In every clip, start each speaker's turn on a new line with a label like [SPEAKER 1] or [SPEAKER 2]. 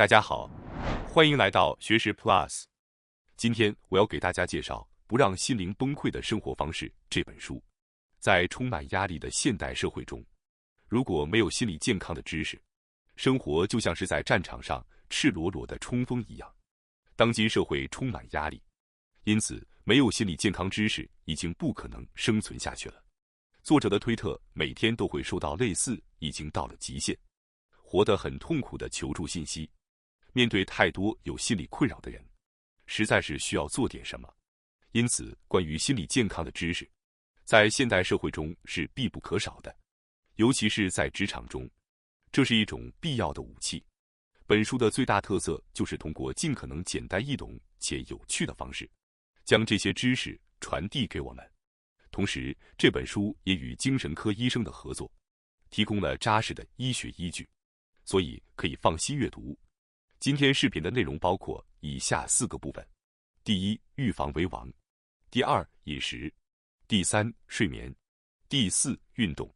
[SPEAKER 1] 大家好，欢迎来到学识 Plus。今天我要给大家介绍《不让心灵崩溃的生活方式》这本书。在充满压力的现代社会中，如果没有心理健康的知识，生活就像是在战场上赤裸裸的冲锋一样。当今社会充满压力，因此没有心理健康知识已经不可能生存下去了。作者的推特每天都会收到类似已经到了极限，活得很痛苦的求助信息。面对太多有心理困扰的人，实在是需要做点什么。因此，关于心理健康的知识，在现代社会中是必不可少的，尤其是在职场中，这是一种必要的武器。本书的最大特色就是通过尽可能简单易懂且有趣的方式，将这些知识传递给我们。同时，这本书也与精神科医生的合作，提供了扎实的医学依据，所以可以放心阅读。今天视频的内容包括以下4个部分：第一，预防为王；第二，饮食；第三，睡眠；第四，运动。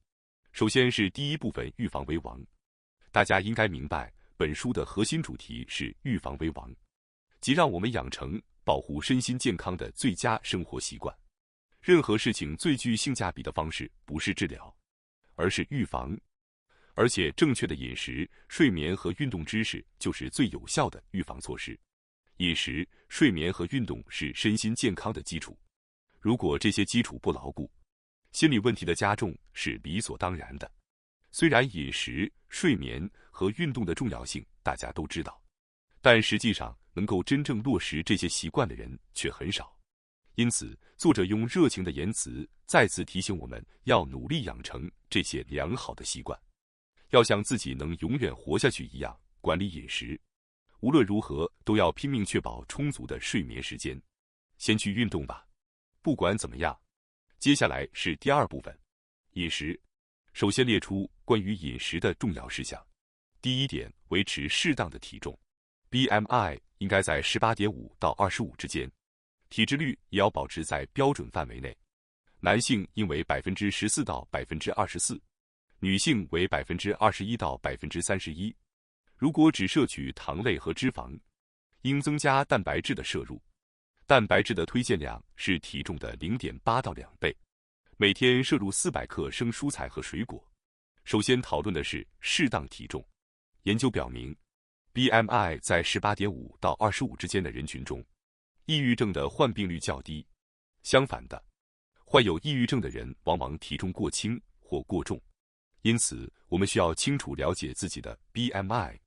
[SPEAKER 1] 首先是第一部分，预防为王。大家应该明白，本书的核心主题是预防为王，即让我们养成保护身心健康的最佳生活习惯。任何事情最具性价比的方式不是治疗，而是预防。而且正确的饮食、睡眠和运动知识就是最有效的预防措施。饮食、睡眠和运动是身心健康的基础。如果这些基础不牢固，心理问题的加重是理所当然的。虽然饮食、睡眠和运动的重要性大家都知道，但实际上能够真正落实这些习惯的人却很少。因此，作者用热情的言辞再次提醒我们要努力养成这些良好的习惯。要像自己能永远活下去一样管理饮食，无论如何都要拼命确保充足的睡眠时间。先去运动吧。不管怎么样，接下来是第二部分，饮食。首先列出关于饮食的重要事项。第一点，维持适当的体重 ，BMI 应该在18.5到25之间，体脂率也要保持在标准范围内。男性应为14%到24%。女性为21%到31%。如果只摄取糖类和脂肪，应增加蛋白质的摄入。蛋白质的推荐量是体重的 0.8 到2倍，每天摄入400克生蔬菜和水果。首先讨论的是适当体重。研究表明， BMI 在18.5到25之间的人群中，抑郁症的患病率较低。相反的，患有抑郁症的人往往体重过轻或过重。因此，我们需要清楚了解自己的 BMI，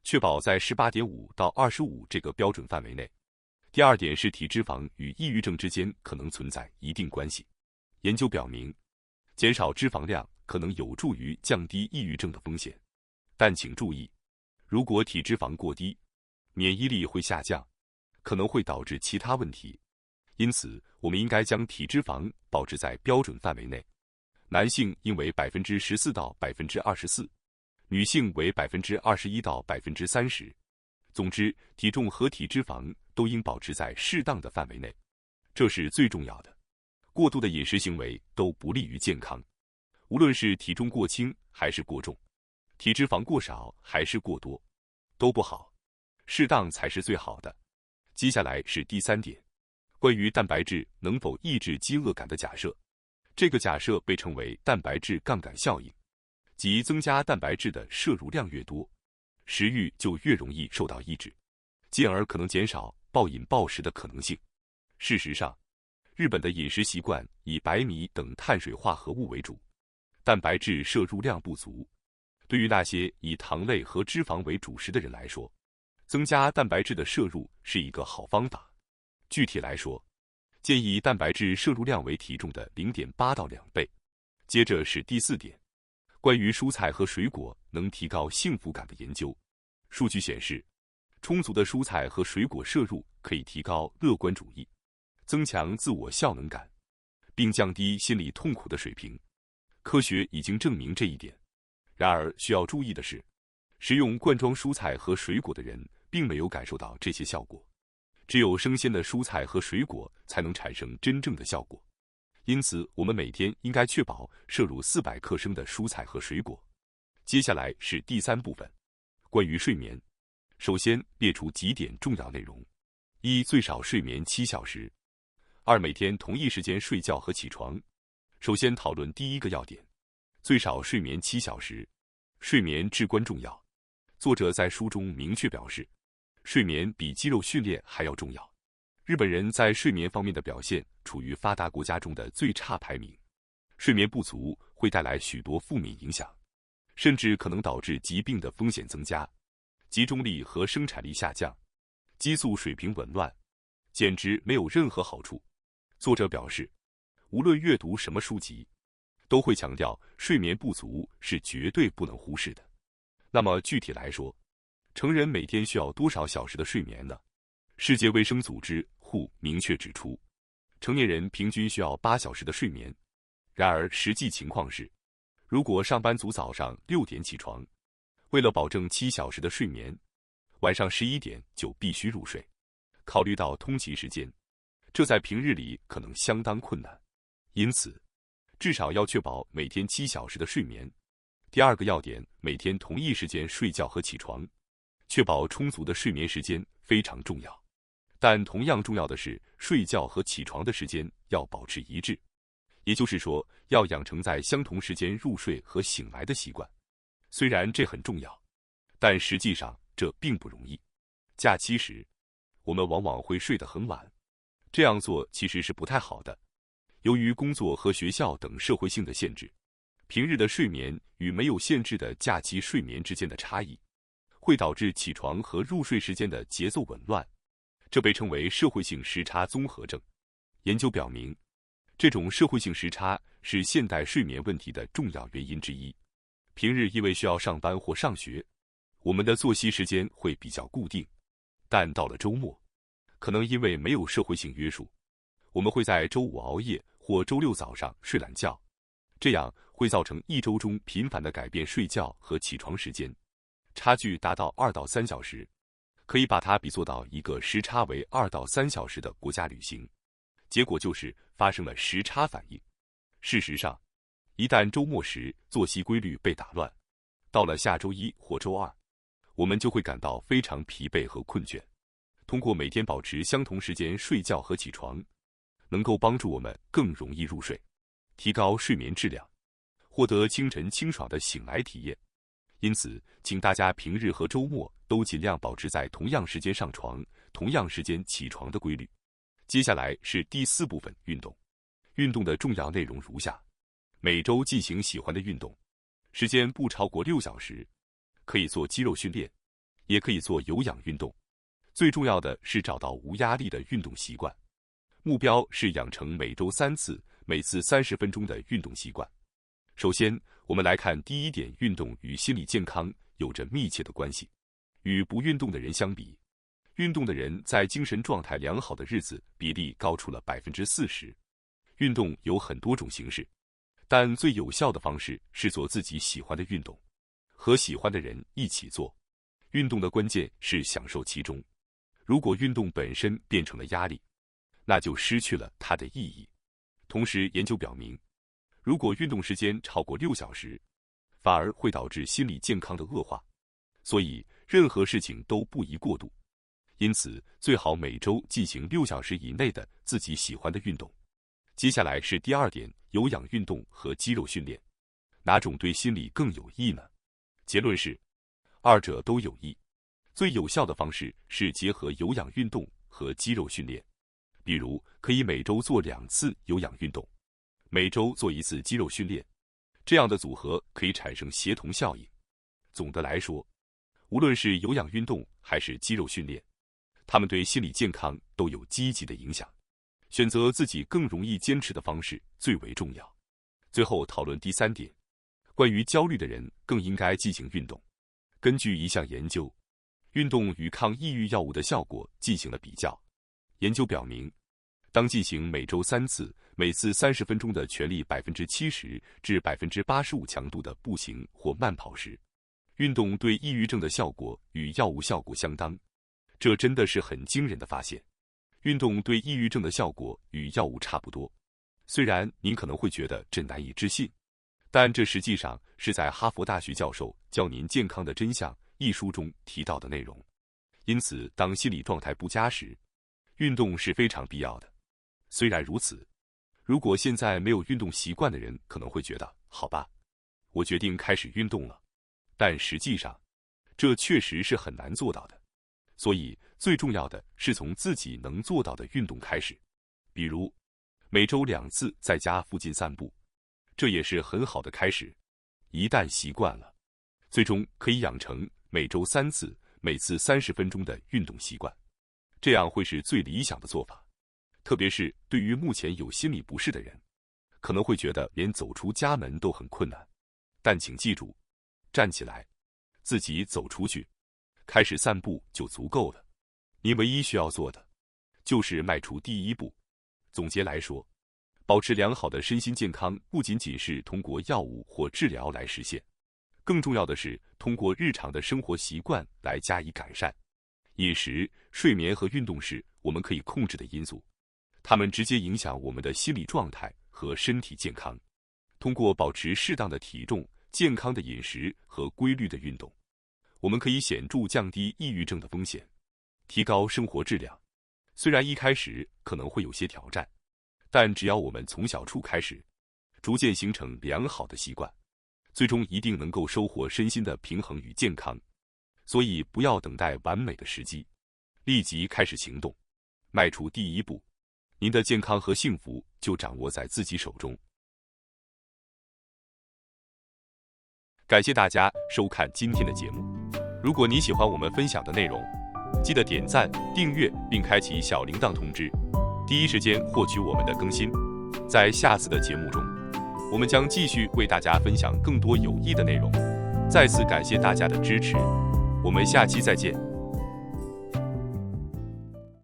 [SPEAKER 1] 确保在18.5到25这个标准范围内。第二点是体脂肪与抑郁症之间可能存在一定关系。研究表明，减少脂肪量可能有助于降低抑郁症的风险。但请注意，如果体脂肪过低，免疫力会下降，可能会导致其他问题。因此，我们应该将体脂肪保持在标准范围内。男性应为14%到24%，女性为21%到30%。总之，体重和体脂肪都应保持在适当的范围内，这是最重要的。过度的饮食行为都不利于健康，无论是体重过轻还是过重，体脂肪过少还是过多，都不好，适当才是最好的。接下来是第三点，关于蛋白质能否抑制饥饿感的假设。这个假设被称为蛋白质杠杆效应，即增加蛋白质的摄入量越多，食欲就越容易受到抑制，进而可能减少暴饮暴食的可能性。事实上，日本的饮食习惯以白米等碳水化合物为主，蛋白质摄入量不足。对于那些以糖类和脂肪为主食的人来说，增加蛋白质的摄入是一个好方法。具体来说，建议蛋白质摄入量为体重的 0.8 到2倍。接着是第四点，关于蔬菜和水果能提高幸福感的研究。数据显示，充足的蔬菜和水果摄入可以提高乐观主义，增强自我效能感，并降低心理痛苦的水平。科学已经证明这一点。然而需要注意的是，食用罐装蔬菜和水果的人并没有感受到这些效果。只有生鲜的蔬菜和水果才能产生真正的效果。因此，我们每天应该确保摄入400克生的蔬菜和水果。接下来是第三部分，关于睡眠。首先列出几点重要内容：一、最少睡眠7小时；二、每天同一时间睡觉和起床。首先讨论第一个要点，最少睡眠7小时。睡眠至关重要。作者在书中明确表示，睡眠比肌肉训练还要重要。日本人在睡眠方面的表现处于发达国家中的最差排名。睡眠不足会带来许多负面影响，甚至可能导致疾病的风险增加，集中力和生产力下降，激素水平紊乱，简直没有任何好处。作者表示，无论阅读什么书籍，都会强调睡眠不足是绝对不能忽视的。那么具体来说，成人每天需要多少小时的睡眠呢？世界卫生组织 WHO 明确指出，成年人平均需要8小时的睡眠。然而实际情况是，如果上班族早上6点起床，为了保证7小时的睡眠，晚上11点就必须入睡。考虑到通勤时间，这在平日里可能相当困难，因此至少要确保每天7小时的睡眠。第二个要点，每天同一时间睡觉和起床。确保充足的睡眠时间非常重要，但同样重要的是，睡觉和起床的时间要保持一致。也就是说，要养成在相同时间入睡和醒来的习惯。虽然这很重要，但实际上这并不容易。假期时，我们往往会睡得很晚，这样做其实是不太好的。由于工作和学校等社会性的限制，平日的睡眠与没有限制的假期睡眠之间的差异，会导致起床和入睡时间的节奏紊乱，这被称为社会性时差综合症。研究表明，这种社会性时差是现代睡眠问题的重要原因之一。平日因为需要上班或上学，我们的作息时间会比较固定，但到了周末，可能因为没有社会性约束，我们会在周五熬夜或周六早上睡懒觉，这样会造成一周中频繁的改变睡觉和起床时间，差距达到2到3小时，可以把它比作到一个时差为2到3小时的国家旅行。结果就是发生了时差反应。事实上，一旦周末时作息规律被打乱，到了下周一或周二，我们就会感到非常疲惫和困倦。通过每天保持相同时间睡觉和起床，能够帮助我们更容易入睡，提高睡眠质量，获得清晨清爽的醒来体验。因此，请大家平日和周末都尽量保持在同样时间上床、同样时间起床的规律。接下来是第4部分，运动。运动的重要内容如下：每周进行喜欢的运动，时间不超过6小时，可以做肌肉训练，也可以做有氧运动。最重要的是找到无压力的运动习惯，目标是养成每周3次，每次30分钟的运动习惯。首先，我们来看第一点，运动与心理健康有着密切的关系。与不运动的人相比，运动的人在精神状态良好的日子比例高出了40%。运动有很多种形式，但最有效的方式是做自己喜欢的运动，和喜欢的人一起做。运动的关键是享受其中。如果运动本身变成了压力，那就失去了它的意义。同时，研究表明，如果运动时间超过6小时，反而会导致心理健康的恶化。所以，任何事情都不宜过度。因此，最好每周进行6小时以内的自己喜欢的运动。接下来是第2点，有氧运动和肌肉训练，哪种对心理更有益呢？结论是，二者都有益。最有效的方式是结合有氧运动和肌肉训练，比如可以每周做2次有氧运动，每周做1次肌肉训练，这样的组合可以产生协同效应。总的来说，无论是有氧运动还是肌肉训练，它们对心理健康都有积极的影响。选择自己更容易坚持的方式最为重要。最后讨论第3点，关于焦虑的人更应该进行运动。根据一项研究，运动与抗抑郁药物的效果进行了比较。研究表明，当进行每周3次，每次30分钟的全力70%至85%强度的步行或慢跑时，运动对抑郁症的效果与药物效果相当。这真的是很惊人的发现。运动对抑郁症的效果与药物差不多。虽然您可能会觉得这难以置信，但这实际上是在哈佛大学教授《教您健康的真相》一书中提到的内容。因此，当心理状态不佳时，运动是非常必要的。虽然如此，如果现在没有运动习惯的人可能会觉得，好吧，我决定开始运动了。但实际上，这确实是很难做到的。所以，最重要的是从自己能做到的运动开始，比如每周2次在家附近散步，这也是很好的开始。一旦习惯了，最终可以养成每周3次，每次30分钟的运动习惯，这样会是最理想的做法。特别是对于目前有心理不适的人，可能会觉得连走出家门都很困难。但请记住，站起来，自己走出去，开始散步就足够了。你唯一需要做的，就是迈出第一步。总结来说，保持良好的身心健康不仅仅是通过药物或治疗来实现，更重要的是通过日常的生活习惯来加以改善。饮食、睡眠和运动是我们可以控制的因素，它们直接影响我们的心理状态和身体健康。通过保持适当的体重、健康的饮食和规律的运动，我们可以显著降低抑郁症的风险，提高生活质量。虽然一开始可能会有些挑战，但只要我们从小处开始，逐渐形成良好的习惯，最终一定能够收获身心的平衡与健康。所以不要等待完美的时机，立即开始行动，迈出第一步，您的健康和幸福就掌握在自己手中。感谢大家收看今天的节目。如果你喜欢我们分享的内容，记得点赞、订阅并开启小铃铛通知，第一时间获取我们的更新。在下次的节目中，我们将继续为大家分享更多有益的内容。再次感谢大家的支持，我们下期再见。